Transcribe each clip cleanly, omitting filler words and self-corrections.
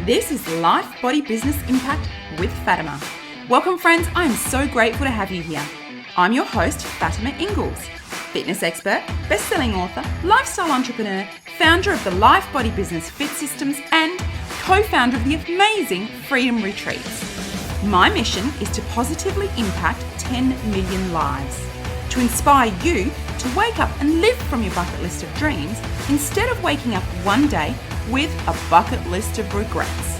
This is Life Body Business Impact with Fatima. Welcome friends, I am so grateful to have you here. I'm your host, Fatima Ingalls, fitness expert, best-selling author, lifestyle entrepreneur, founder of the Life Body Business Fit Systems and co-founder of the amazing Freedom Retreats. My mission is to positively impact 10 million lives, to inspire you to wake up and live from your bucket list of dreams instead of waking up one day with a bucket list of regrets.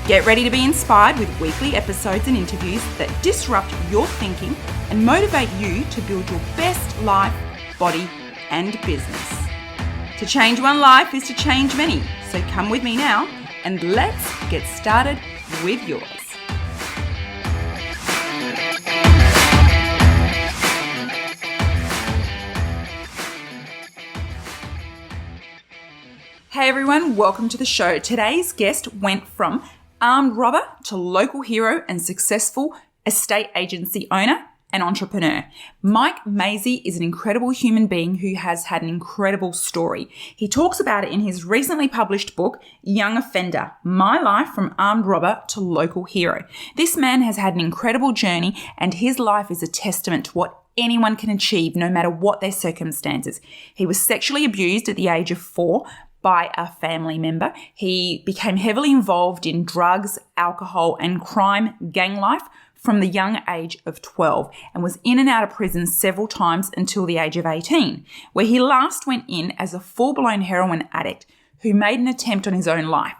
Get ready to be inspired with weekly episodes and interviews that disrupt your thinking and motivate you to build your best life, body, and business. To change one life is to change many, so come with me now and let's get started with yours. Hey everyone, welcome to the show. Today's guest went from armed robber to local hero and successful estate agency owner and entrepreneur. Mike Maisey is an incredible human being who has had an incredible story. He talks about it in his recently published book, Young Offender, My Life from Armed Robber to Local Hero. This man has had an incredible journey and his life is a testament to what anyone can achieve no matter what their circumstances. He was sexually abused at the age of 4 by a family member. He became heavily involved in drugs, alcohol, and crime gang life from the young age of 12 and was in and out of prison several times until the age of 18, where he last went in as a full-blown heroin addict who made an attempt on his own life.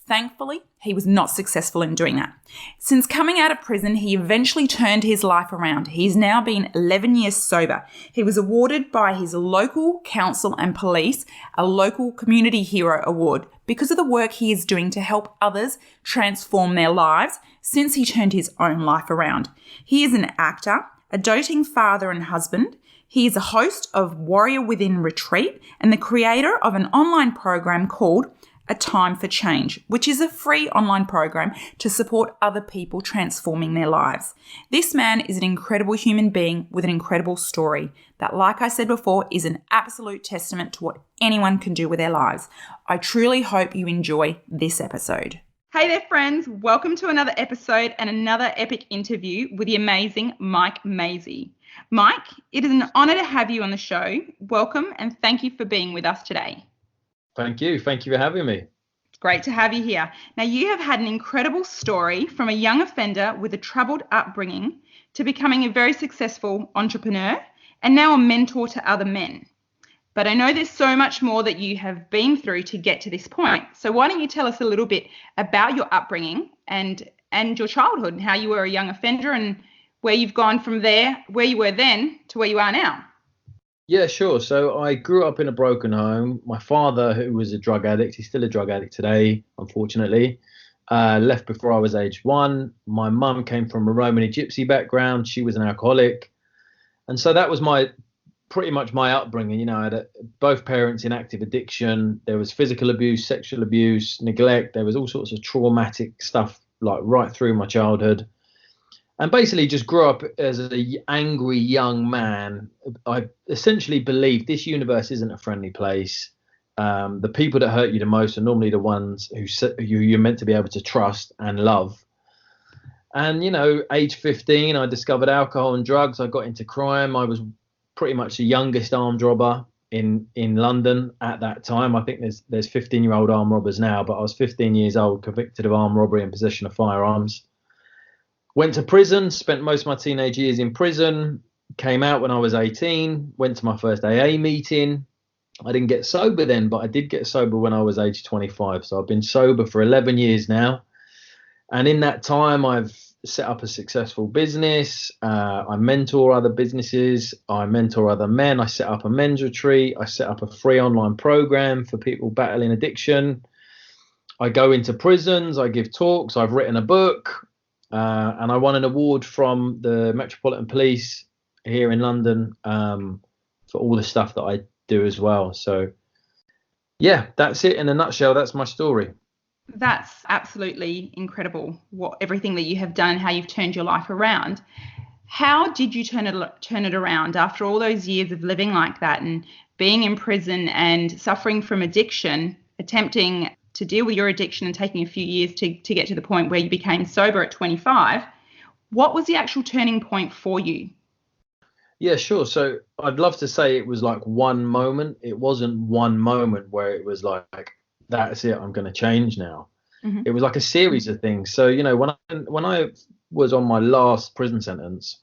Thankfully, he was not successful in doing that. Since coming out of prison, he eventually turned his life around. He's now been 11 years sober. He was awarded by his local council and police a local community hero award because of the work he is doing to help others transform their lives since he turned his own life around. He is an actor, a doting father and husband. He is a host of Warrior Within Retreat and the creator of an online program called A Time for Change, which is a free online program to support other people transforming their lives. This man is an incredible human being with an incredible story that, like I said before, is an absolute testament to what anyone can do with their lives. I truly hope you enjoy this episode. Hey there, friends. Welcome to another episode and another epic interview with the amazing Mike Maisey. Mike, it is an honor to have you on the show. Welcome and thank you for being with us today. Thank you. Thank you for having me. It's great to have you here. Now, you have had an incredible story from a young offender with a troubled upbringing to becoming a very successful entrepreneur and now a mentor to other men. But I know there's so much more that you have been through to get to this point. So why don't you tell us a little bit about your upbringing and your childhood and how you were a young offender and where you've gone from there, where you were then to where you are now? Yeah, sure. So I grew up in a broken home. My father, who was a drug addict, he's still a drug addict today, unfortunately, left before I was age 1. My mum came from a Romani gypsy background. She was an alcoholic. And so that was pretty much my upbringing. You know, I had both parents in active addiction. There was physical abuse, sexual abuse, neglect. There was all sorts of traumatic stuff like right through my childhood. And basically just grew up as an angry young man. I essentially believed this universe isn't a friendly place. The people that hurt you the most are normally the ones who you're meant to be able to trust and love. And, you know, age 15, I discovered alcohol and drugs. I got into crime. I was pretty much the youngest armed robber in London at that time. I think there's 15-year-old armed robbers now, but I was 15 years old, convicted of armed robbery and possession of firearms. Went to prison, spent most of my teenage years in prison, came out when I was 18, went to my first AA meeting. I didn't get sober then, but I did get sober when I was age 25. So I've been sober for 11 years now. And in that time, I've set up a successful business. I mentor other businesses. I mentor other men. I set up a men's retreat. I set up a free online program for people battling addiction. I go into prisons. I give talks. I've written a book. And I won an award from the Metropolitan Police here in London for all the stuff that I do as well. So, yeah, that's it in a nutshell. That's my story. That's absolutely incredible, everything that you have done, how you've turned your life around. How did you turn it around after all those years of living like that and being in prison and suffering from addiction, attempting to deal with your addiction and taking a few years to get to the point where you became sober at 25. What was the actual turning point for you? Yeah, sure. So I'd love to say it was like one moment. It wasn't one moment where it was like, that's it, I'm going to change now. Mm-hmm. It was like a series of things. So, you know, when I was on my last prison sentence,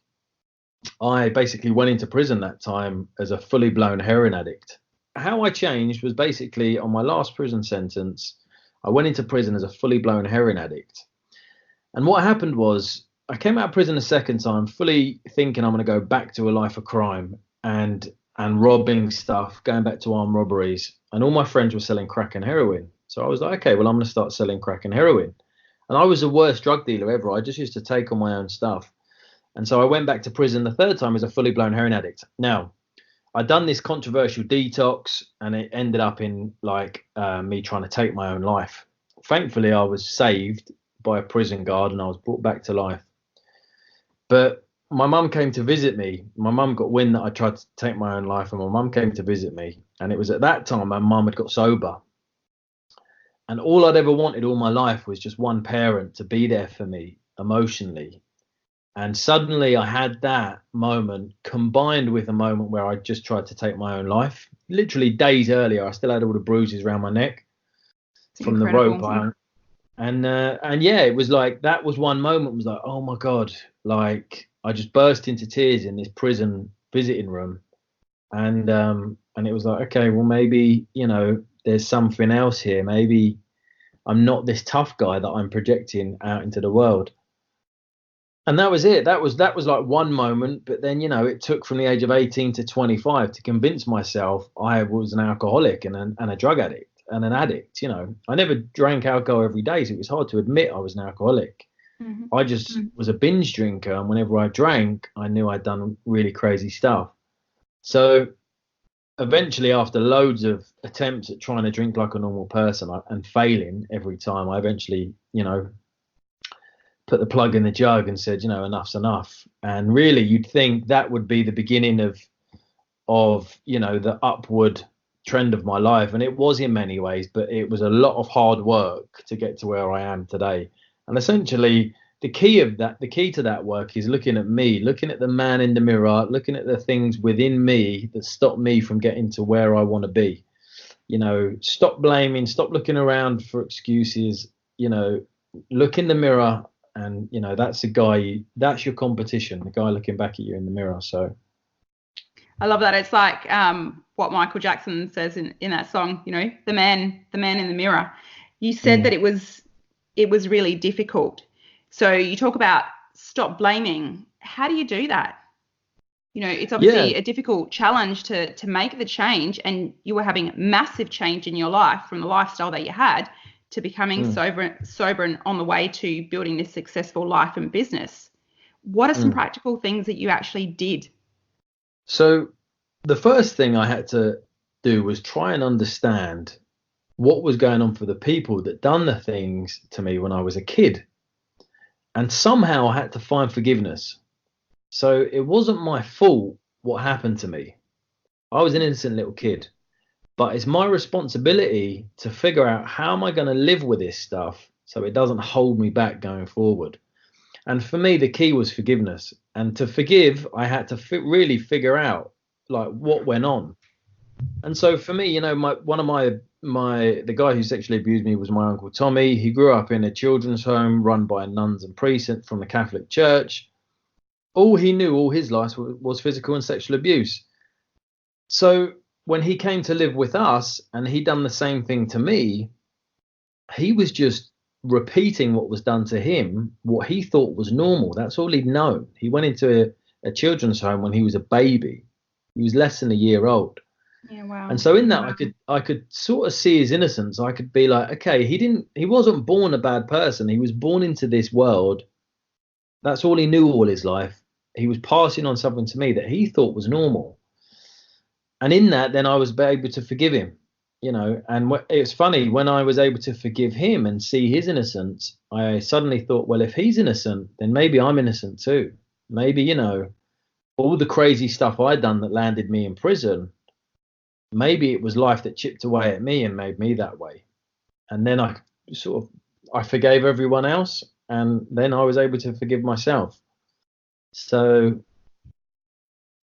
I basically went into prison that time as a fully blown heroin addict. How I changed was basically on my last prison sentence, I went into prison as a fully blown heroin addict. And what happened was I came out of prison a second time, fully thinking I'm going to go back to a life of crime and robbing stuff, going back to armed robberies. And all my friends were selling crack and heroin. So I was like, okay, well, I'm going to start selling crack and heroin. And I was the worst drug dealer ever. I just used to take all my own stuff. And so I went back to prison the third time as a fully blown heroin addict. Now, I'd done this controversial detox and it ended up in like me trying to take my own life. Thankfully, I was saved by a prison guard and I was brought back to life. But my mum came to visit me. My mum got wind that I tried to take my own life and my mum came to visit me. And it was at that time my mum had got sober. And all I'd ever wanted all my life was just one parent to be there for me emotionally. And suddenly I had that moment combined with a moment where I just tried to take my own life. Literally days earlier, I still had all the bruises around my neck from the rope. And yeah, it was like, that was one moment, was like, oh my God, like I just burst into tears in this prison visiting room. And it was like, okay, well, maybe, you know, there's something else here. Maybe I'm not this tough guy that I'm projecting out into the world. And that was it. That was like one moment. But then, you know, it took from the age of 18 to 25 to convince myself I was an alcoholic and a drug addict and an addict. You know, I never drank alcohol every day, so it was hard to admit I was an alcoholic. Mm-hmm. I just was a binge drinker. And whenever I drank, I knew I'd done really crazy stuff. So eventually, after loads of attempts at trying to drink like a normal person and failing every time, I eventually, you know, put the plug in the jug and said, you know, enough's enough. And really, you'd think that would be the beginning of you know, the upward trend of my life. And it was in many ways, but it was a lot of hard work to get to where I am today. And essentially, the key to that work is looking at me, looking at the man in the mirror, looking at the things within me that stop me from getting to where I want to be. You know, stop blaming, stop looking around for excuses, you know, look in the mirror. And, you know, that's that's your competition, the guy looking back at you in the mirror. So I love that. It's like what Michael Jackson says in that song, you know, the man in the mirror. You said that it was really difficult. So you talk about stop blaming. How do you do that? You know, it's obviously a difficult challenge to make the change, and you were having massive change in your life from the lifestyle that you had to becoming sober and on the way to building this successful life and business. What are some practical things that you actually did? So the first thing I had to do was try and understand what was going on for the people that done the things to me when I was a kid. And somehow I had to find forgiveness. So it wasn't my fault what happened to me. I was an innocent little kid. But it's my responsibility to figure out how am I going to live with this stuff so it doesn't hold me back going forward. And for me, the key was forgiveness. And to forgive, I had to really figure out like what went on. And so for me, you know, the guy who sexually abused me was my Uncle Tommy. He grew up in a children's home run by nuns and priests from the Catholic Church. All he knew all his life was physical and sexual abuse. So when he came to live with us and he'd done the same thing to me, he was just repeating what was done to him, what he thought was normal. That's all he'd known. He went into a children's home when he was a baby. He was less than a year old. Yeah, wow. And so in that, I could sort of see his innocence. I could be like, okay, he wasn't born a bad person. He was born into this world. That's all he knew all his life. He was passing on something to me that he thought was normal. And in that, then I was able to forgive him, you know. And it's funny, when I was able to forgive him and see his innocence, I suddenly thought, well, if he's innocent, then maybe I'm innocent too. Maybe, you know, all the crazy stuff I'd done that landed me in prison, maybe it was life that chipped away at me and made me that way. And then I forgave everyone else, and then I was able to forgive myself. So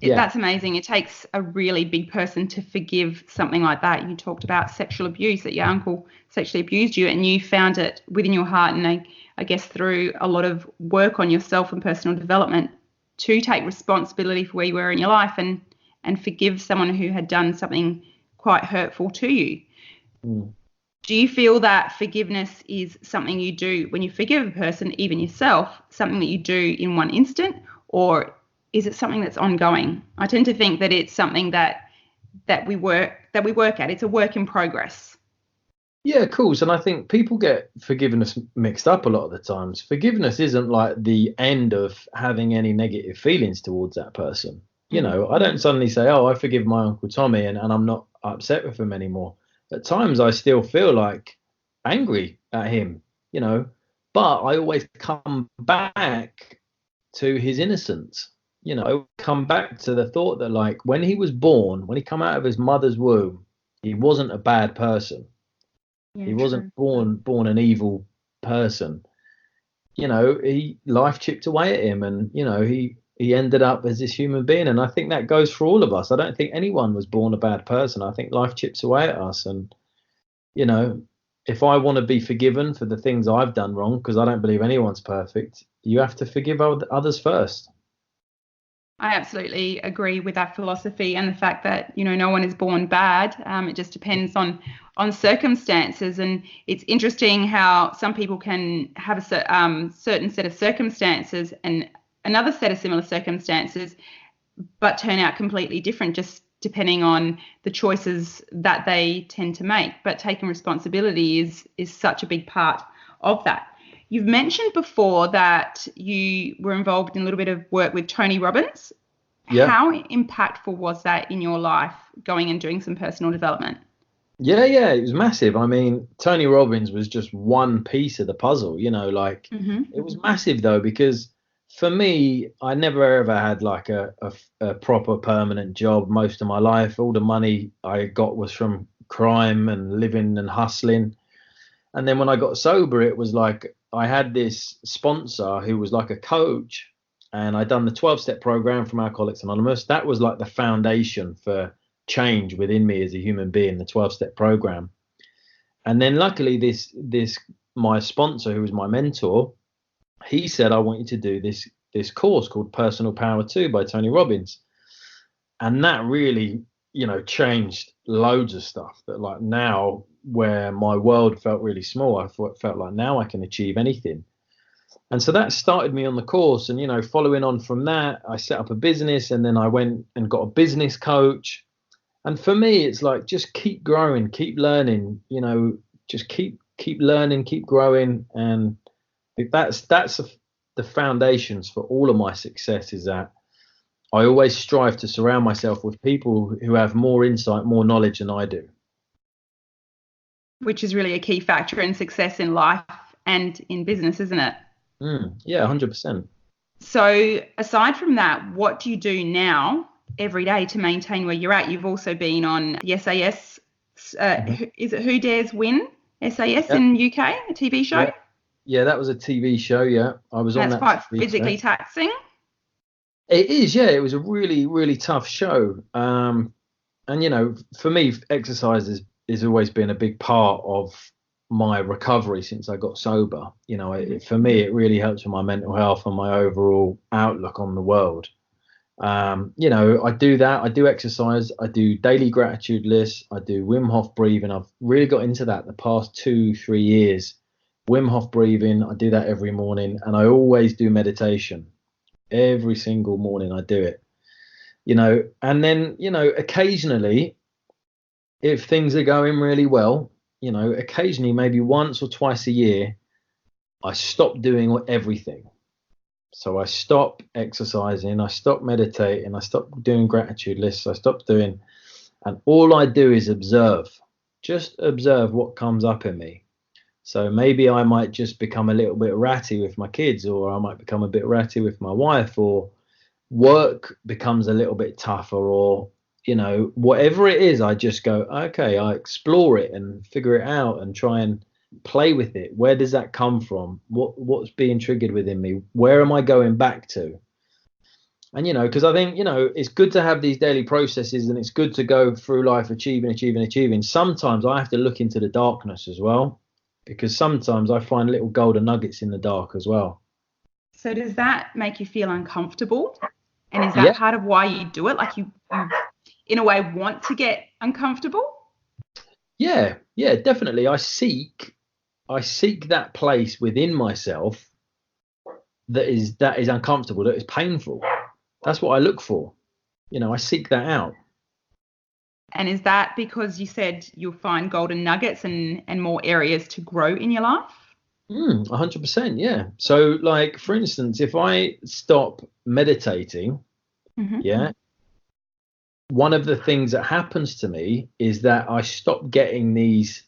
yeah. That's amazing. It takes a really big person to forgive something like that. You talked about sexual abuse, that your uncle sexually abused you, and you found it within your heart, and I guess through a lot of work on yourself and personal development, to take responsibility for where you were in your life and forgive someone who had done something quite hurtful to you. Do you feel that forgiveness is something you do when you forgive a person, even yourself, something that you do in one instant, or is it something that's ongoing? I tend to think that it's something that we work at. It's a work in progress. Yeah, of course. And I think people get forgiveness mixed up a lot of the times. Forgiveness isn't like the end of having any negative feelings towards that person. You know, I don't suddenly say, oh, I forgive my Uncle Tommy and I'm not upset with him anymore. At times I still feel like angry at him, you know, but I always come back to his innocence. You know, come back to the thought that, like, when he was born, when he come out of his mother's womb, he wasn't a bad person. Yeah, he wasn't born an evil person. You know, life chipped away at him, and you know, he ended up as this human being. And I think that goes for all of us. I don't think anyone was born a bad person. I think life chips away at us, and you know, if I want to be forgiven for the things I've done wrong, because I don't believe anyone's perfect, you have to forgive others first. I absolutely agree with that philosophy, and the fact that, you know, no one is born bad. It just depends on circumstances, and it's interesting how some people can have a certain set of circumstances and another set of similar circumstances, but turn out completely different, just depending on the choices that they tend to make. But taking responsibility is such a big part of that. You've mentioned before that you were involved in a little bit of work with Tony Robbins. Yeah. How impactful was that in your life, going and doing some personal development? Yeah, it was massive. I mean, Tony Robbins was just one piece of the puzzle, you know, like it was massive though, because for me, I never ever had like a proper permanent job most of my life. All the money I got was from crime and living and hustling. And then when I got sober, it was like I had this sponsor who was like a coach, and I'd done the 12-step program from Alcoholics Anonymous. That was like the foundation for change within me as a human being, the 12-step program. And then luckily this my sponsor, who was my mentor, he said, I want you to do this course called Personal Power 2 by Tony Robbins. And that really, you know, changed loads of stuff. That like now, where my world felt really small, I felt like now I can achieve anything. And so that started me on the course. And, you know, following on from that, I set up a business, and then I went and got a business coach. And for me, it's like, just keep growing, keep learning, you know, just keep learning, keep growing. And that's the foundations for all of my success, is that I always strive to surround myself with people who have more insight, more knowledge than I do. Which is really a key factor in success in life and in business, isn't it? Yeah, 100%. So aside from that, what do you do now every day to maintain where you're at? You've also been on the SAS, is it Who Dares Win? SAS in UK, a TV show? Yeah, that was a TV show, yeah. I was on that. That's quite physically taxing. It is, yeah. It was a really, really tough show. And, you know, for me, exercise has always been a big part of my recovery since I got sober. You know, for me, it really helps with my mental health and my overall outlook on the world. You know, I do that. I do exercise. I do daily gratitude lists. I do Wim Hof breathing. I've really got into that the past 2-3 years. Wim Hof breathing, I do that every morning. And I always do meditation. Every single morning I do it. You know, and then, you know, occasionally, if things are going really well, you know, occasionally, maybe once or twice a year, I stop doing everything. So I stop exercising, I stop meditating, I stop doing gratitude lists, I stop doing, and all I do is observe, just observe what comes up in me. So maybe I might just become a little bit ratty with my kids, or I might become a bit ratty with my wife, or work becomes a little bit tougher, or, you know, whatever it is, I just go, okay, I explore it and figure it out and try and play with it. Where does that come from? What's being triggered within me? Where am I going back to? And, because I think, it's good to have these daily processes, and it's good to go through life achieving. Sometimes I have to look into the darkness as well, because sometimes I find little golden nuggets in the dark as well. So does that make you feel uncomfortable? And is that part of why you do it? Like you in a way want to get uncomfortable? Yeah, definitely. I seek that place within myself that is uncomfortable, that is painful. That's what I look for. I seek that out. And is that because you said you'll find golden nuggets and more areas to grow in your life? 100%, yeah. So, like, for instance, if I stop meditating, one of the things that happens to me is that I stop getting these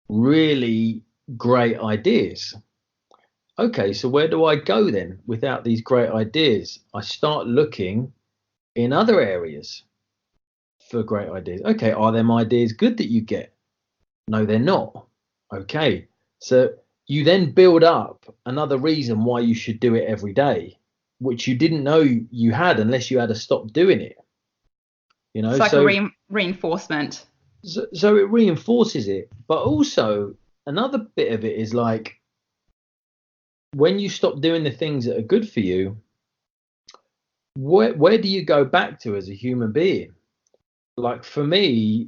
really great ideas. Okay, so where do I go then without these great ideas? I start looking in other areas for great ideas. Okay, are them ideas good that you get? No, they're not. Okay, so you then build up another reason why you should do it every day, which you didn't know you had unless you had to stop doing it. It's like a reinforcement. So it reinforces it. But also another bit of it is like, when you stop doing the things that are good for you, where do you go back to as a human being? Like for me,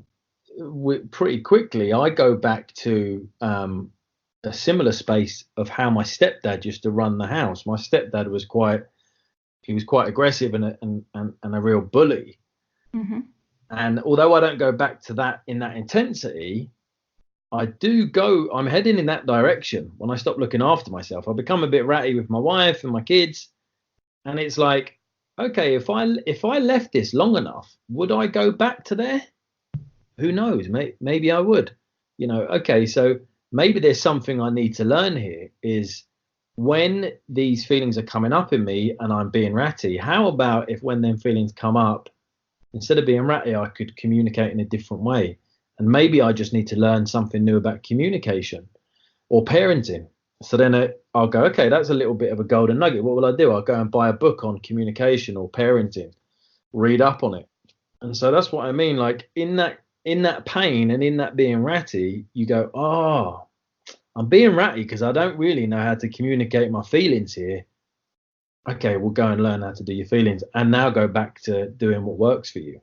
pretty quickly, I go back to a similar space of how my stepdad used to run the house. My stepdad was quite aggressive and a real bully. Mm-hmm. And although I don't go back to that in that intensity, I'm heading in that direction. When I stop looking after myself, I become a bit ratty with my wife and my kids. And it's like, okay, if I left this long enough, would I go back to there? Who knows? Maybe I would. Okay, so maybe there's something I need to learn here, is when these feelings are coming up in me and I'm being ratty, how about if when them feelings come up, instead of being ratty, I could communicate in a different way? And maybe I just need to learn something new about communication or parenting. So then I'll go, okay, that's a little bit of a golden nugget. What will I do? I'll go and buy a book on communication or parenting, read up on it. And so that's what I mean. Like in that pain and in that being ratty, you go, oh, I'm being ratty because I don't really know how to communicate my feelings here. Okay, we'll go and learn how to do your feelings, and now go back to doing what works for you.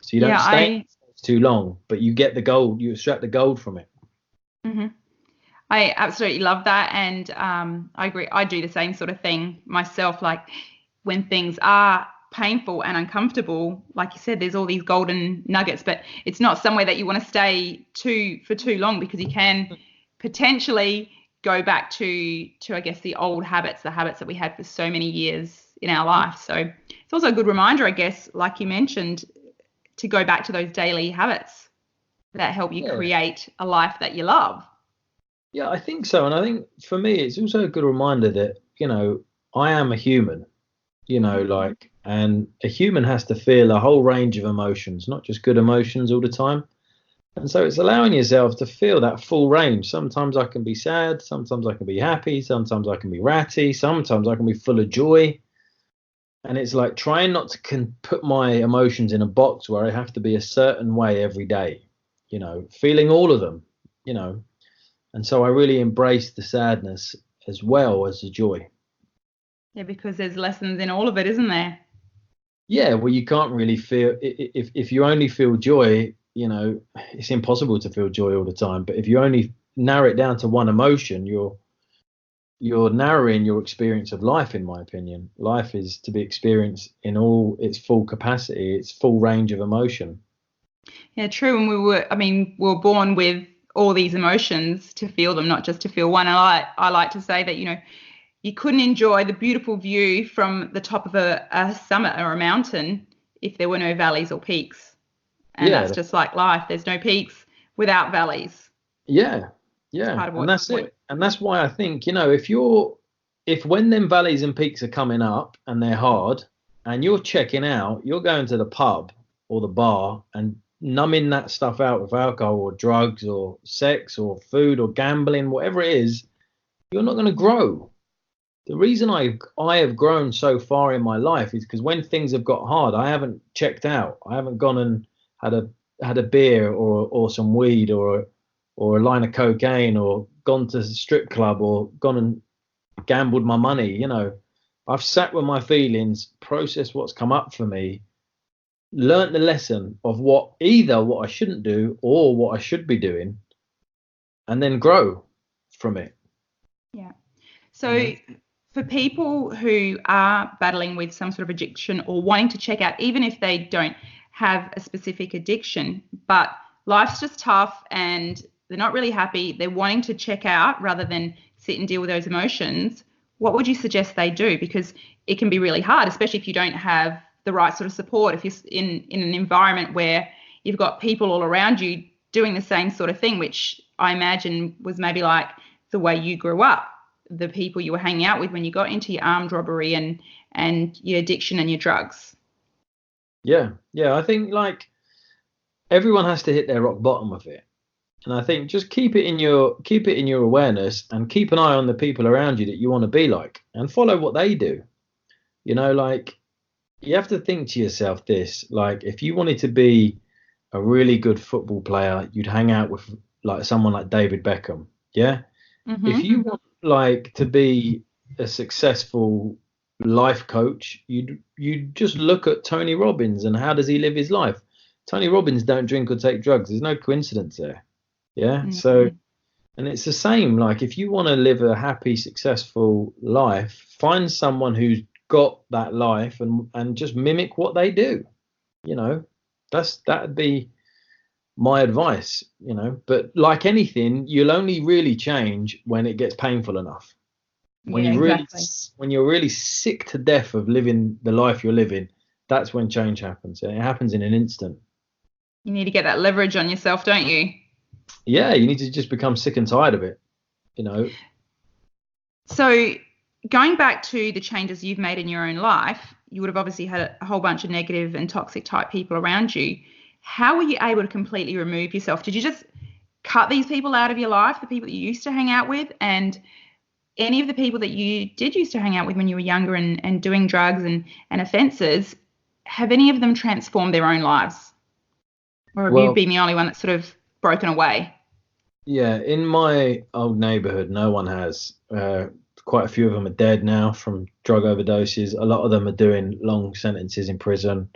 So you don't stay too long, but you get the gold, you extract the gold from it. Mm-hmm. I absolutely love that. And I agree. I do the same sort of thing myself. Like when things are painful and uncomfortable, like you said, there's all these golden nuggets, but it's not somewhere that you want to stay for too long, because you can potentially go back to I guess the old habits, the habits that we had for so many years in our life. So it's also a good reminder, I guess, like you mentioned, to go back to those daily habits that help you create a life that you love. Yeah, I think so. And I think for me, it's also a good reminder that, I am a human, and a human has to feel a whole range of emotions, not just good emotions all the time. And so it's allowing yourself to feel that full range. Sometimes I can be sad, sometimes I can be happy, sometimes I can be ratty, sometimes I can be full of joy. And it's like trying not to put my emotions in a box where I have to be a certain way every day, feeling all of them, And so I really embrace the sadness as well as the joy. Yeah, because there's lessons in all of it, isn't there? Yeah, well, you can't really feel, if you only feel joy, it's impossible to feel joy all the time. But if you only narrow it down to one emotion, you're narrowing your experience of life, in my opinion. Life is to be experienced in all its full capacity, its full range of emotion. Yeah, true. And we were born with all these emotions to feel them, not just to feel one. And I like to say that, you couldn't enjoy the beautiful view from the top of a summit or a mountain if there were no valleys or peaks. And that's just like life. There's no peaks without valleys. Yeah. And that's it. And that's why I think, if when them valleys and peaks are coming up and they're hard and you're checking out, you're going to the pub or the bar and numbing that stuff out with alcohol or drugs or sex or food or gambling, whatever it is, you're not going to grow. The reason I have grown so far in my life is because when things have got hard, I haven't checked out. I haven't gone and had a beer or some weed or a line of cocaine or gone to a strip club or gone and gambled my money. You know, I've sat with my feelings, processed what's come up for me, learnt the lesson of what I shouldn't do or what I should be doing, and then grow from it. Yeah. So for people who are battling with some sort of addiction or wanting to check out, even if they don't have a specific addiction, but life's just tough and they're not really happy, they're wanting to check out rather than sit and deal with those emotions, what would you suggest they do? Because it can be really hard, especially if you don't have the right sort of support, if you're in an environment where you've got people all around you doing the same sort of thing, which I imagine was maybe like the way you grew up, the people you were hanging out with when you got into your armed robbery and your addiction and your drugs. Yeah. I think like everyone has to hit their rock bottom with it. And I think just keep it in your awareness and keep an eye on the people around you that you want to be like and follow what they do. You know, like you have to think to yourself this, like if you wanted to be a really good football player, you'd hang out with like someone like David Beckham. Yeah. Mm-hmm. If you want like to be a successful life coach, you'd just look at Tony Robbins and how does he live his life. Tony Robbins don't drink or take drugs. There's no coincidence there. Yeah. Mm-hmm. So, and it's the same. Like if you want to live a happy, successful life, find someone who's got that life and just mimic what they do. You know, that'd be my advice, you know. But like anything, you'll only really change when it gets painful enough. When you're really sick to death of living the life you're living, that's when change happens. And it happens in an instant. You need to get that leverage on yourself, don't you? Yeah, you need to just become sick and tired of it, you know. So going back to the changes you've made in your own life, you would have obviously had a whole bunch of negative and toxic type people around you. How were you able to completely remove yourself? Did you just cut these people out of your life, the people that you used to hang out with, and any of the people that you did used to hang out with when you were younger and doing drugs and offences, have any of them transformed their own lives? Or have you been the only one that's sort of broken away? Yeah, in my old neighborhood, no one has. Quite a few of them are dead now from drug overdoses. A lot of them are doing long sentences in prison.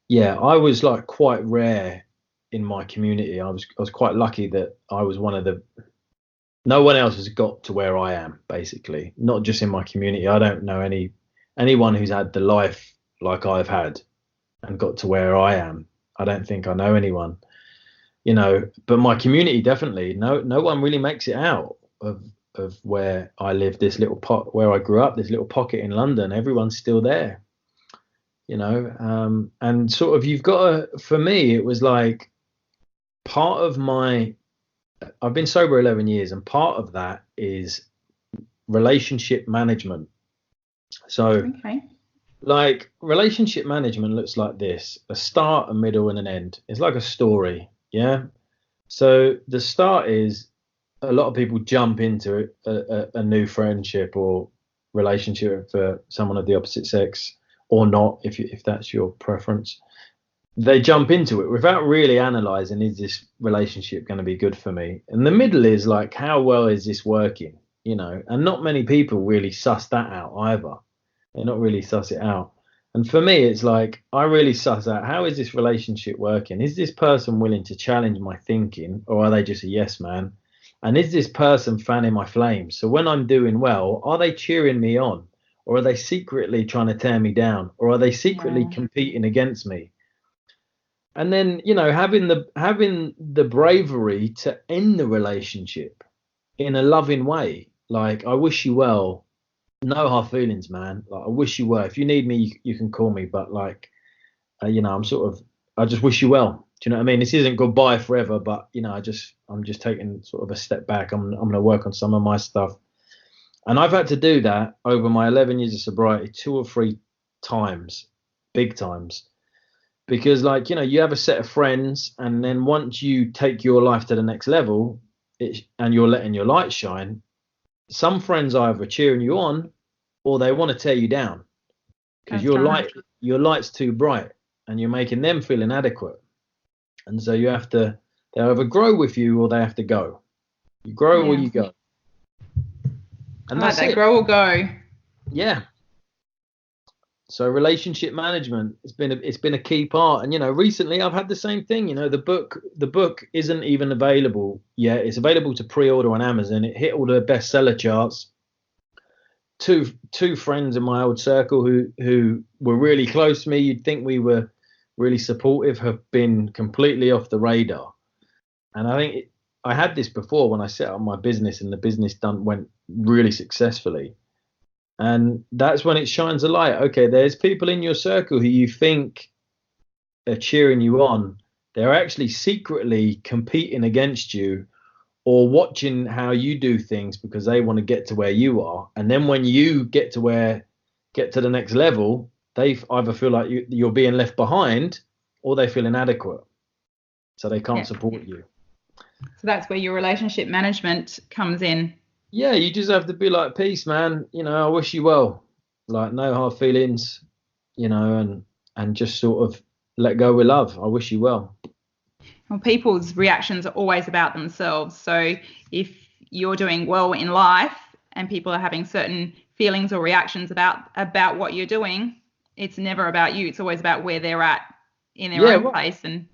Yeah, I was like quite rare in my community. I was quite lucky that I was one of the. No one else has got to where I am, basically. Not just in my community. I don't know anyone who's had the life like I've had and got to where I am. I don't think I know anyone, you know. But my community definitely. No one really makes it out of where I live. This little where I grew up. This little pocket in London. Everyone's still there, you know. And sort of you've got to. For me, it was like part of my. I've been sober 11 years, and part of that is relationship management. So, like, relationship management looks like this: a start, a middle, and an end. It's like a story, yeah? So the start is a lot of people jump into a new friendship or relationship for someone of the opposite sex, or not, if that's your preference. They jump into it without really analyzing, is this relationship going to be good for me? And the middle is like, how well is this working? You know, and not many people really suss that out either. They're not really suss it out. And for me, it's like, I really suss out, how is this relationship working? Is this person willing to challenge my thinking, or are they just a yes man? And is this person fanning my flames? So when I'm doing well, are they cheering me on? Or are they secretly trying to tear me down? Or are they secretly competing against me? And then, you know, having the bravery to end the relationship in a loving way. Like, I wish you well. No hard feelings, man. Like, I wish you well. If you need me, you can call me. But like, you know, I just wish you well. Do you know what I mean? This isn't goodbye forever, but you know, I'm just taking sort of a step back. I'm going to work on some of my stuff. And I've had to do that over my 11 years of sobriety 2 or 3 times, big times. because, like, you have a set of friends, and then once you take your life to the next level, and you're letting your light shine, some friends are either cheering you on or they want to tear you down because That's right. your light's too bright and you're making them feel inadequate. And so they either grow with you or they have to go. You grow or Yeah. you go. And I like that's that. it. Grow or go. Yeah. So relationship management, it's been a key part. And recently I've had the same thing. The book isn't even available yet. It's available to pre-order on Amazon. It hit all the bestseller charts. Two friends in my old circle who were really close to me, you'd think we were really supportive, have been completely off the radar. And I think I had this before when I set up my business, and the business went really successfully. And that's when it shines a light. Okay, there's people in your circle who you think are cheering you on. They're actually secretly competing against you or watching how you do things because they want to get to where you are. And then when you get to the next level, they either feel like you're being left behind or they feel inadequate. So they can't support you. So that's where your relationship management comes in. Yeah, you just have to be like, peace, man. I wish you well. Like, no hard feelings, and just sort of let go with love. I wish you well. Well, people's reactions are always about themselves. So if you're doing well in life and people are having certain feelings or reactions about what you're doing, it's never about you. It's always about where they're at in their own place. And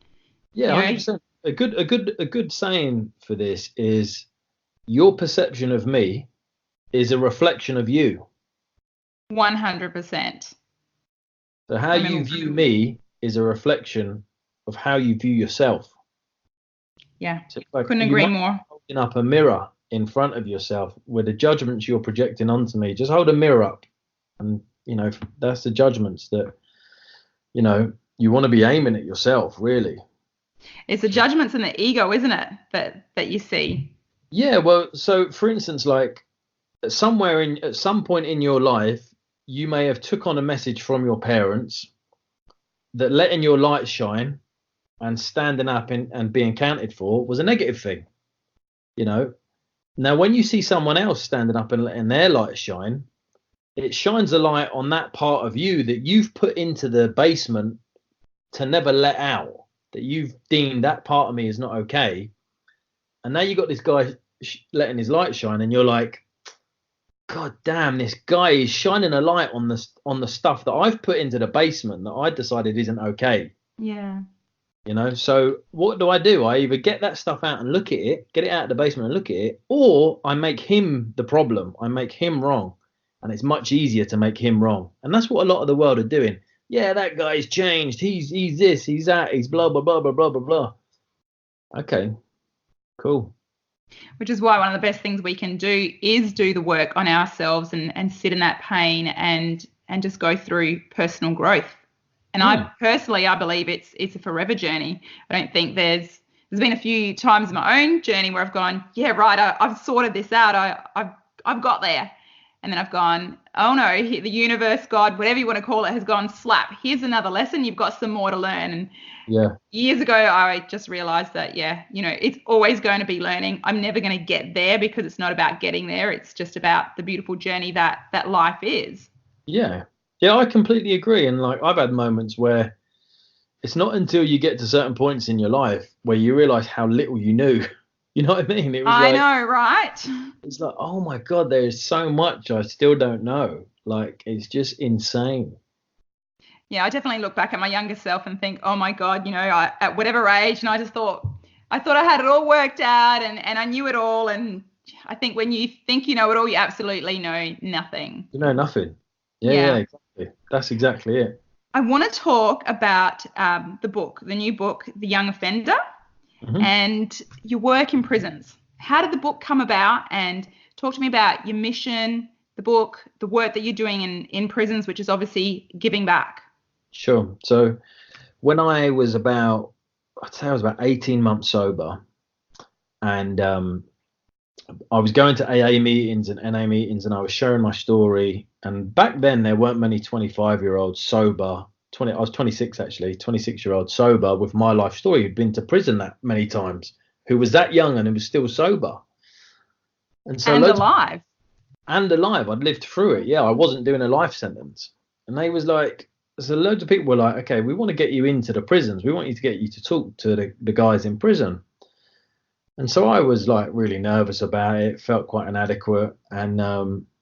100%. A good saying for this is, your perception of me is a reflection of you. 100%. So how you view me is a reflection of how you view yourself. Yeah, So couldn't agree more. Holding up a mirror in front of yourself with the judgments you're projecting onto me. Just hold a mirror up, and that's the judgments that you want to be aiming at yourself. Really, it's the judgments and the ego, isn't it, that you see? Yeah. Well, so for instance, like at some point in your life, you may have took on a message from your parents that letting your light shine and standing up and being counted for was a negative thing. Now when you see someone else standing up and letting their light shine, it shines a light on that part of you that you've put into the basement to never let out, that you've deemed that part of me is not okay. And now you got this guy letting his light shine, and you're like, God damn, this guy is shining a light on the stuff that I've put into the basement that I decided isn't okay. Yeah. So what do? I either get that stuff out and look at it, get it out of the basement and look at it, or I make him the problem. I make him wrong. And it's much easier to make him wrong. And that's what a lot of the world are doing. Yeah, that guy's changed. He's this, he's that, he's blah, blah, blah, blah, blah, blah, blah. Okay, cool. Which is why one of the best things we can do is do the work on ourselves and sit in that pain and just go through personal growth. And I believe it's a forever journey. I don't think there's been a few times in my own journey where I've gone, yeah, right, I've sorted this out. I've got there. And then I've gone, oh no, the universe, God, whatever you want to call it, has gone slap. Here's another lesson. You've got some more to learn. And years ago, I just realized that, it's always going to be learning. I'm never going to get there because it's not about getting there. It's just about the beautiful journey that life is. Yeah. Yeah, I completely agree. And like, I've had moments where it's not until you get to certain points in your life where you realize how little you knew. You know what I mean? I know, right? It's like, oh my God, there is so much I still don't know. Like, it's just insane. Yeah, I definitely look back at my younger self and think, oh my God, at whatever age, and I thought I had it all worked out and I knew it all. And I think when you think you know it all, you absolutely know nothing. You know nothing. Yeah, exactly. That's exactly it. I want to talk about the new book, The Young Offender. Mm-hmm. And your work in prisons. How did the book come about? And talk to me about your mission, the book, the work that you're doing in prisons, which is obviously giving back. Sure. So when I was about 18 months sober, and I was going to AA meetings and NA meetings, and I was sharing my story. And back then there weren't many 25-year-olds sober 20. I was 26 actually, 26-year-old sober with my life story. Who'd been to prison that many times, who was that young and who was still sober. And so And alive. And alive. I'd lived through it. Yeah, I wasn't doing a life sentence. And they was like, so loads of people were like, okay, we want to get you into the prisons. We want you to get you to talk to the guys in prison. And so I was like really nervous about it, felt quite inadequate. And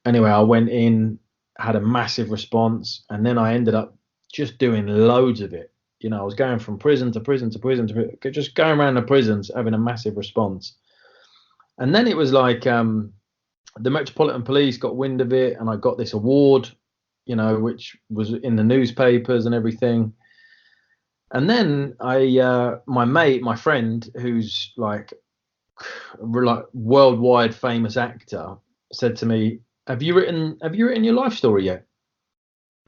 anyway, I went in, had a massive response. And then I ended up just doing loads of it. You know, I was going from prison to prison to prison to just going around the prisons, having a massive response. And then it was like the Metropolitan Police got wind of it, and I got this award, you know, which was in the newspapers and everything. And then my friend, who's like worldwide famous actor, said to me, have you written your life story yet?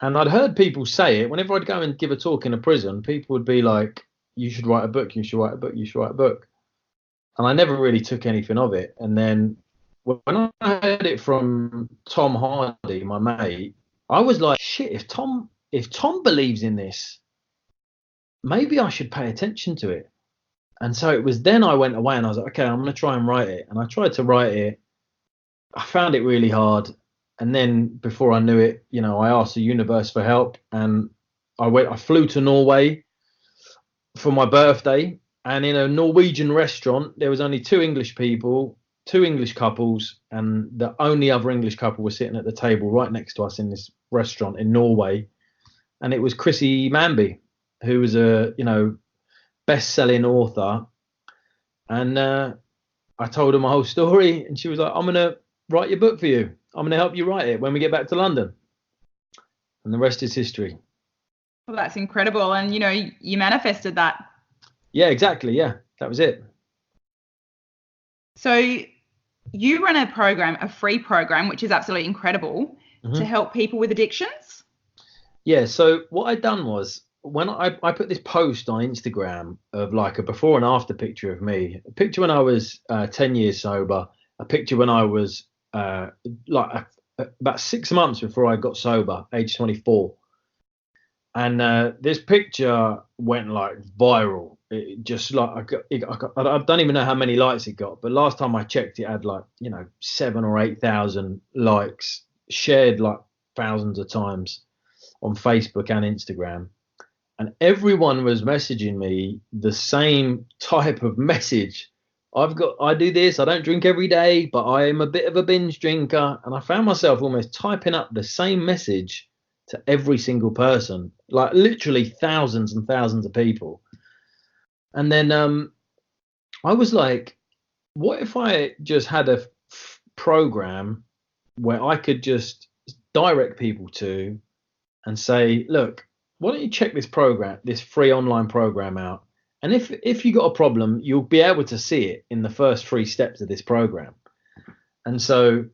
And I'd heard people say it whenever I'd go and give a talk in a prison. People would be like, you should write a book, you should write a book, you should write a book. And I never really took anything of it. And then when I heard it from Tom Hardy, my mate, I was like, shit, if Tom believes in this, maybe I should pay attention to it. And so it was then I went away and I was like, okay, I'm going to try and write it. And I tried to write it. I found it really hard. And then before I knew it, you know, I asked the universe for help, and I flew to Norway for my birthday. And in a Norwegian restaurant, there was only two English couples, and the only other English couple was sitting at the table right next to us in this restaurant in Norway. And it was Chrissy Manby, who was a, you know, best-selling author. And I told her my whole story, and she was like, I'm going to write your book for you. I'm going to help you write it when we get back to London. And the rest is history. Well, that's incredible. And, you know, you manifested that. Yeah, exactly. Yeah, that was it. So you run a free program, which is absolutely incredible, to help people with addictions. Yeah. So what I'd done was, when I put this post on Instagram of like a before and after picture of me, a picture when I was 10 years sober, a picture when I was about 6 months before I got sober, age 24. And this picture went like viral. It just like I don't even know how many likes it got, but last time I checked, it had like, you know, 7,000 or 8,000 likes, shared like thousands of times on Facebook and Instagram. And everyone was messaging me the same type of message. I do this, I don't drink every day, but I am a bit of a binge drinker. And I found myself almost typing up the same message to every single person, like literally thousands and thousands of people. And then I was like, what if I just had a program where I could just direct people to and say, look, why don't you check this program, this free online program out? And if you got a problem, you'll be able to see it in the first 3 steps of this program. And so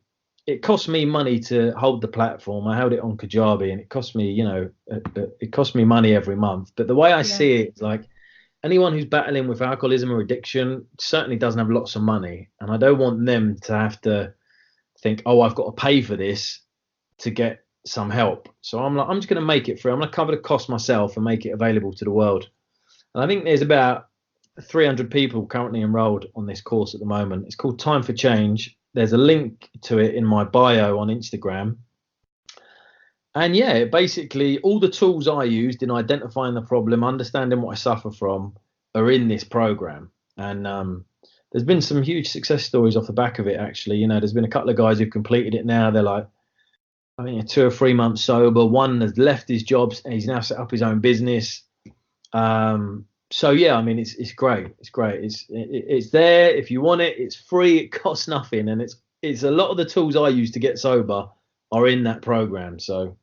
it cost me money to hold the platform. I held it on Kajabi, and it cost me, you know, it cost me money every month. But the way I see it is like, anyone who's battling with alcoholism or addiction certainly doesn't have lots of money. And I don't want them to have to think, oh, I've got to pay for this to get some help. So I'm like, I'm just going to make it free. I'm going to cover the cost myself and make it available to the world. And I think there's about 300 people currently enrolled on this course at the moment. It's called Time for Change. There's a link to it in my bio on Instagram. And yeah, basically all the tools I used in identifying the problem, understanding what I suffer from, are in this program. And there's been some huge success stories off the back of it, actually. You know, there's been a couple of guys who've completed it now. They're like, I think 2 or 3 months sober. One has left his jobs and he's now set up his own business. So yeah, I mean, it's great. It's great. It's there if you want it. It's free. It costs nothing, and it's a lot of the tools I use to get sober are in that program. So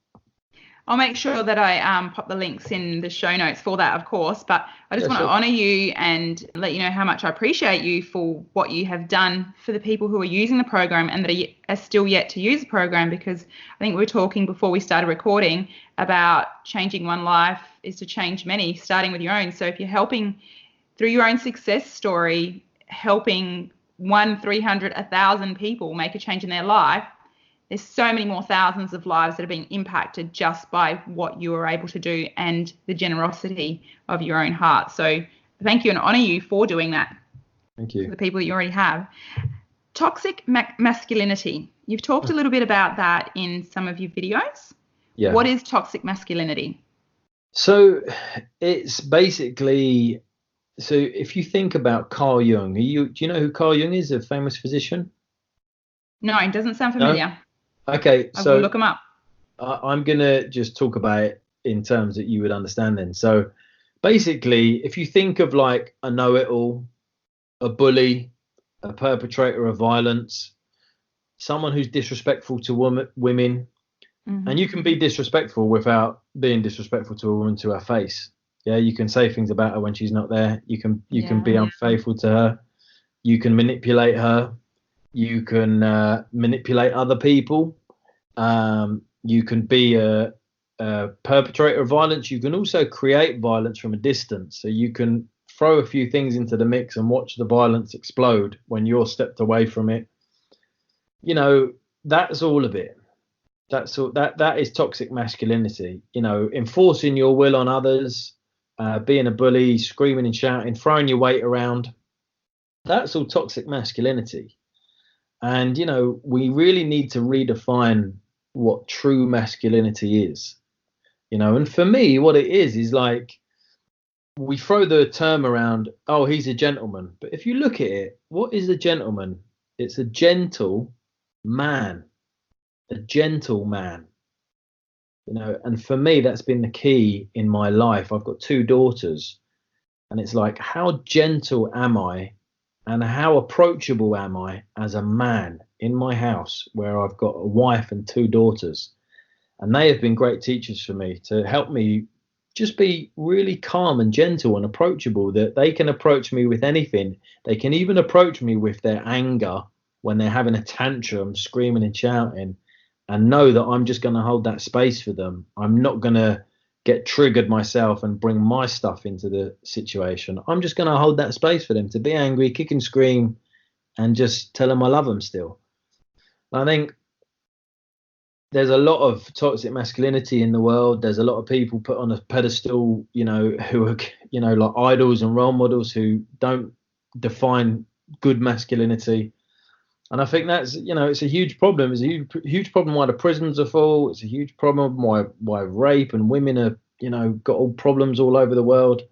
I'll make sure that I pop the links in the show notes for that, of course. But I just want to honour you and let you know how much I appreciate you for what you have done for the people who are using the program and that are still yet to use the program, because I think we were talking before we started recording about changing one life is to change many, starting with your own. So if you're helping through your own success story, helping 1, 300, 1,000 people make a change in their life, there's so many more thousands of lives that are being impacted just by what you are able to do and the generosity of your own heart. So thank you and honor you for doing that. Thank you. For the people that you already have. Toxic masculinity. You've talked a little bit about that in some of your videos. Yeah. What is toxic masculinity? So it's basically, so if you think about Carl Jung, do you know who Carl Jung is, a famous physician? No, it doesn't sound familiar. No? Okay, I so will look him up. I'm going to just talk about it in terms that you would understand then. So basically, if you think of like a know-it-all, a bully, a perpetrator of violence, someone who's disrespectful to women, and you can be disrespectful without being disrespectful to a woman to her face. Yeah, you can say things about her when she's not there. You can be unfaithful to her. You can manipulate her. You can manipulate other people. You can be a perpetrator of violence. You can also create violence from a distance. So you can throw a few things into the mix and watch the violence explode when you're stepped away from it. You know, that's all of it. That's all. That is toxic masculinity. You know, enforcing your will on others, being a bully, screaming and shouting, throwing your weight around. That's all toxic masculinity. And, you know, we really need to redefine what true masculinity is. You know, and for me, what it is like, we throw the term around, oh, he's a gentleman. But if you look at it, what is a gentleman? It's a gentle man, a gentle man. You know, and for me, that's been the key in my life. I've got 2 daughters, and it's like, how gentle am I and how approachable am I as a man in my house where I've got a wife and 2 daughters? And they have been great teachers for me to help me just be really calm and gentle and approachable, that they can approach me with anything. They can even approach me with their anger when they're having a tantrum, screaming and shouting, and know that I'm just going to hold that space for them. I'm not going to get triggered myself and bring my stuff into the situation. I'm just going to hold that space for them to be angry, kick and scream, and just tell them I love them still. I think there's a lot of toxic masculinity in the world. There's a lot of people put on a pedestal, you know, who are, you know, like idols and role models who don't define good masculinity. And I think that's, you know, it's a huge problem. It's a huge problem why the prisons are full. It's a huge problem why rape and women are, you know, got all problems all over the world.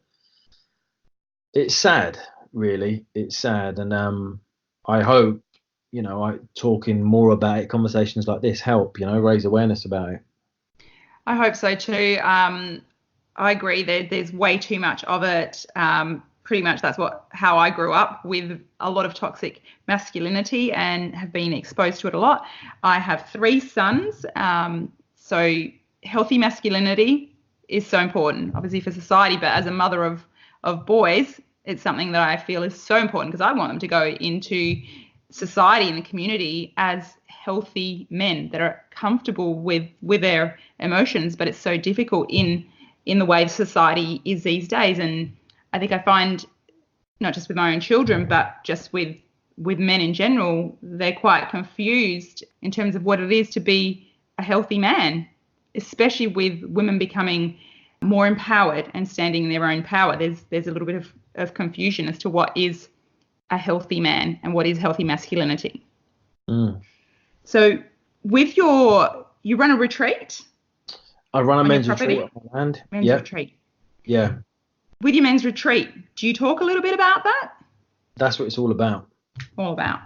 It's sad, really. It's sad. And I hope, you know, talking more about it, conversations like this help, you know, raise awareness about it. I hope so too. I agree that there's way too much of it. Pretty much that's how I grew up, with a lot of toxic masculinity and have been exposed to it a lot. I have 3 sons, so healthy masculinity is so important, obviously, for society, but as a mother of boys, it's something that I feel is so important, because I want them to go into society and the community as healthy men that are comfortable with their emotions. But it's so difficult in the way society is these days. And I think I find, not just with my own children, but just with men in general, they're quite confused in terms of what it is to be a healthy man, especially with women becoming more empowered and standing in their own power. There's a little bit of confusion as to what is a healthy man and what is healthy masculinity. So with you run a retreat? I run a men's retreat on my land. Men's retreat. Yeah. With your men's retreat, do you talk a little bit about that? That's what it's all about. All about.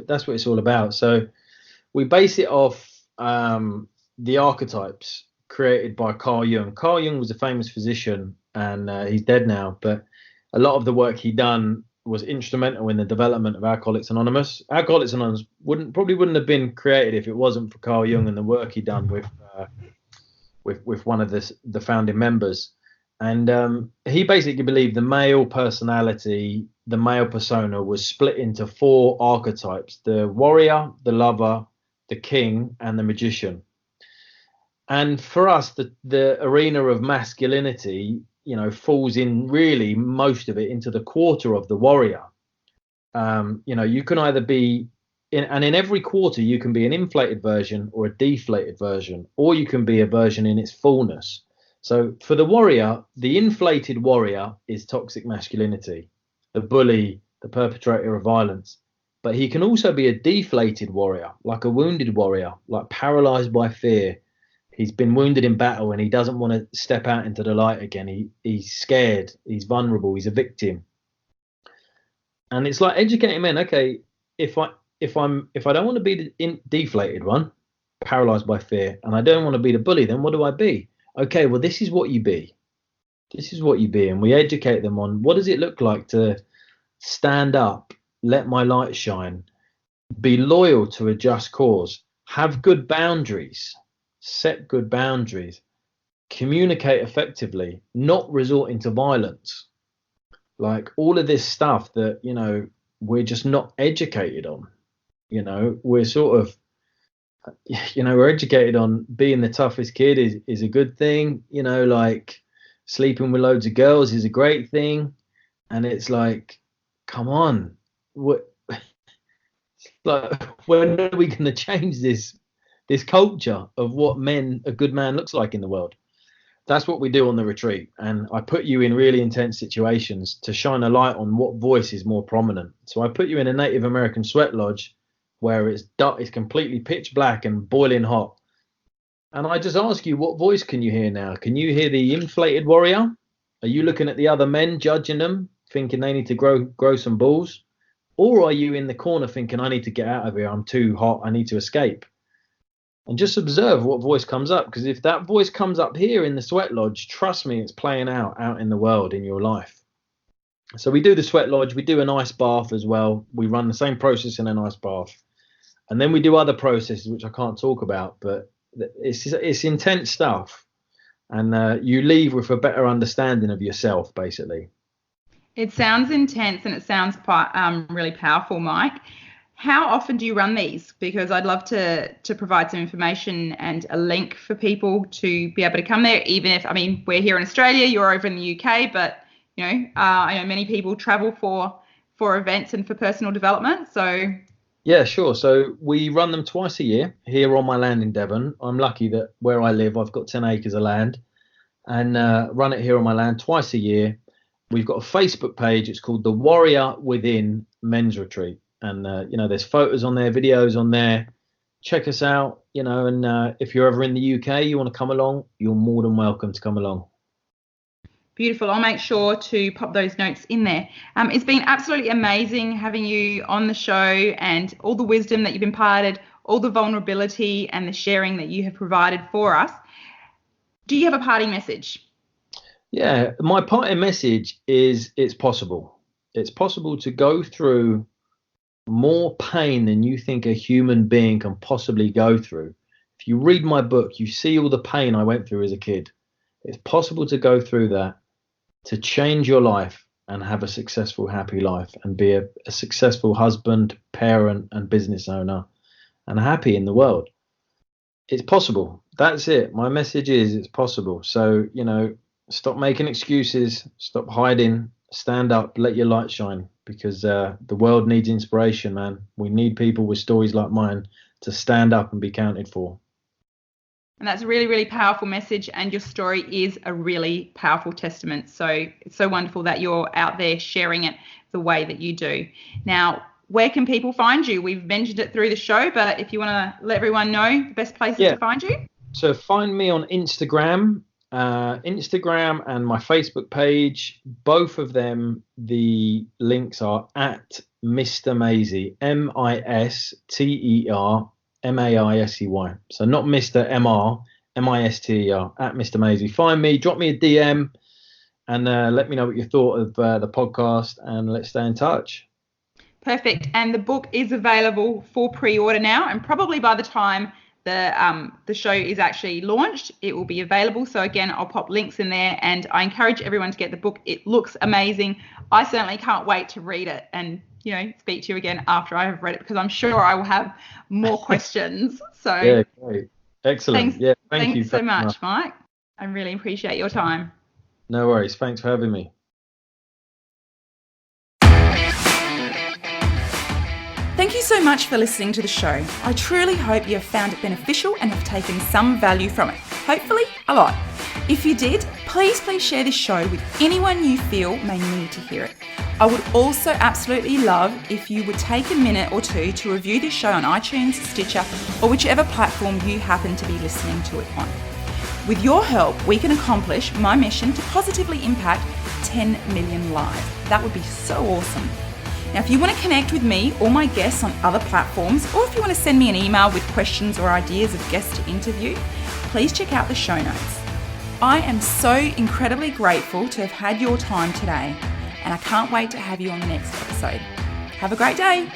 That's what it's all about. So we base it off the archetypes created by Carl Jung. Carl Jung was a famous physician, and he's dead now, but a lot of the work he done was instrumental in the development of Alcoholics Anonymous. Alcoholics Anonymous probably wouldn't have been created if it wasn't for Carl Jung and the work he done with one of the founding members. And he basically believed the male personality, the male persona, was split into 4 archetypes: the warrior, the lover, the king, and the magician. And for us, the arena of masculinity, you know, falls in, really, most of it, into the quarter of the warrior. You know, you can either be in every quarter, you can be an inflated version or a deflated version, or you can be a version in its fullness. So for the warrior, the inflated warrior is toxic masculinity, the bully, the perpetrator of violence. But he can also be a deflated warrior, like a wounded warrior, like paralyzed by fear. He's been wounded in battle and he doesn't want to step out into the light again. He's scared, he's vulnerable, he's a victim. And it's like educating men. Okay, if I don't want to be the deflated one, paralyzed by fear, and I don't want to be the bully, then what do I be? Okay, well, this is what you be. This is what you be. And we educate them on what does it look like to stand up, let my light shine, be loyal to a just cause, have good boundaries, set good boundaries, communicate effectively, not resort into violence. Like all of this stuff that, we're just not educated on. We're sort of, we're educated on being the toughest kid is a good thing, like sleeping with loads of girls is a great thing. And it's like, come on, like, when are we going to change this culture of what a good man looks like in the world? That's what we do on the retreat. And I put you in really intense situations to shine a light on what voice is more prominent. So I put you in a Native American sweat lodge where it's completely pitch black and boiling hot. And I just ask you, what voice can you hear now? Can you hear the inflated warrior? Are you looking at the other men, judging them, thinking they need to grow some balls? Or are you in the corner thinking, I need to get out of here, I'm too hot, I need to escape? And just observe what voice comes up, because if that voice comes up here in the sweat lodge, trust me, it's playing out in the world, in your life. So we do the sweat lodge, we do an ice bath as well. We run the same process in an ice bath. And then we do other processes, which I can't talk about, but it's intense stuff. And you leave with a better understanding of yourself, basically. It sounds intense and it sounds quite really powerful, Mike. How often do you run these? Because I'd love to provide some information and a link for people to be able to come there, even if, we're here in Australia, you're over in the UK, but, I know many people travel for events and for personal development. So yeah, sure. So we run them twice a year here on my land in Devon. I'm lucky that where I live, I've got 10 acres of land and run it here on my land twice a year. We've got a Facebook page. It's called The Warrior Within Men's Retreat. And, there's photos on there, videos on there. Check us out, and if you're ever in the UK, you want to come along, you're more than welcome to come along. Beautiful. I'll make sure to pop those notes in there. It's been absolutely amazing having you on the show and all the wisdom that you've imparted, all the vulnerability and the sharing that you have provided for us. Do you have a parting message? Yeah, my parting message is it's possible. It's possible to go through more pain than you think a human being can possibly go through. If you read my book, you see all the pain I went through as a kid. It's possible to go through that, to change your life and have a successful, happy life and be a successful husband, parent and business owner and happy in the world. It's possible. That's it. My message is it's possible. So, stop making excuses, stop hiding, stand up, let your light shine, because the world needs inspiration, man. We need people with stories like mine to stand up and be counted for. And that's a really, really powerful message. And your story is a really powerful testament. So it's so wonderful that you're out there sharing it the way that you do. Now, where can people find you? We've mentioned it through the show, but if you want to let everyone know the best places to find you. So find me on Instagram and my Facebook page. Both of them, the links are at Mr. Maisey, MisterMaisey. So not Mr. MR, MISTER, at Mr. Maisey. Find me, drop me a DM, and let me know what you thought of the podcast, and let's stay in touch. Perfect. And the book is available for pre-order now, and probably by the time the show is actually launched, it will be available. So again, I'll pop links in there, and I encourage everyone to get the book. It looks amazing. I certainly can't wait to read it and speak to you again after I have read it, because I'm sure I will have more questions. So yeah, great, excellent. Thanks you so much, Mike. I really appreciate your time. No worries. Thanks for having me. Thank you you so much for listening to the show. I truly hope you have found it beneficial and have taken some value from it. Hopefully, a lot. If you did, please share this show with anyone you feel may need to hear it. I would also absolutely love if you would take a minute or two to review this show on iTunes, Stitcher, or whichever platform you happen to be listening to it on. With your help, we can accomplish my mission to positively impact 10 million lives. That would be so awesome. Now, if you want to connect with me or my guests on other platforms, or if you want to send me an email with questions or ideas of guests to interview, please check out the show notes. I am so incredibly grateful to have had your time today, and I can't wait to have you on the next episode. Have a great day.